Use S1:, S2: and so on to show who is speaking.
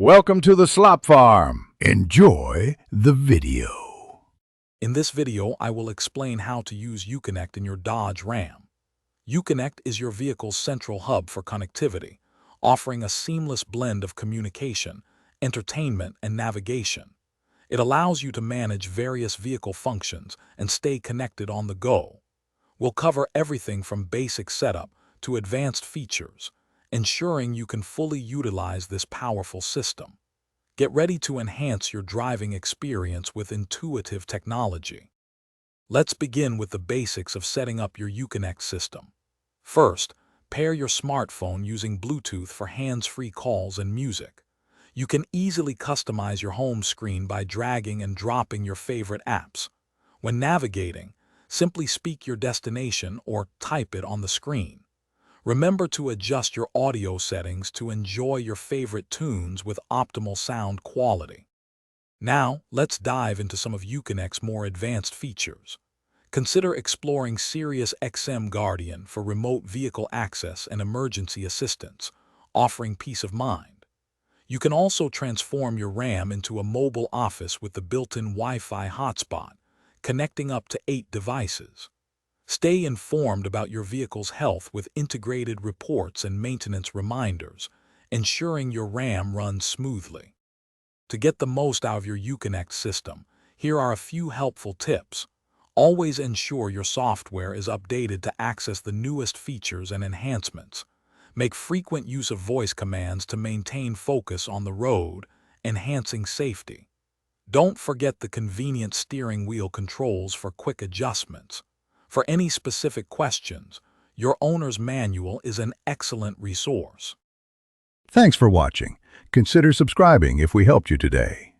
S1: Welcome to the Slop Farm. Enjoy the video.
S2: In this video, I will explain how to use Uconnect in your Dodge Ram. Uconnect is your vehicle's central hub for connectivity, offering a seamless blend of communication, entertainment, and navigation. It allows you to manage various vehicle functions and stay connected on the go. We'll cover everything from basic setup to advanced features, ensuring you can fully utilize this powerful system. Get ready to enhance your driving experience with intuitive technology. Let's begin with the basics of setting up your Uconnect system. First, pair your smartphone using Bluetooth for hands-free calls and music. You can easily customize your home screen by dragging and dropping your favorite apps. When navigating, simply speak your destination or type it on the screen. Remember to adjust your audio settings to enjoy your favorite tunes with optimal sound quality. Now, let's dive into some of Uconnect's more advanced features. Consider exploring Sirius XM Guardian for remote vehicle access and emergency assistance, offering peace of mind. You can also transform your Ram into a mobile office with the built-in Wi-Fi hotspot, connecting up to 8 devices. Stay informed about your vehicle's health with integrated reports and maintenance reminders, ensuring your Ram runs smoothly. To get the most out of your Uconnect system, here are a few helpful tips. Always ensure your software is updated to access the newest features and enhancements. Make frequent use of voice commands to maintain focus on the road, enhancing safety. Don't forget the convenient steering wheel controls for quick adjustments. For any specific questions, your owner's manual is an excellent resource.
S1: Thanks for watching. Consider subscribing if we helped you today.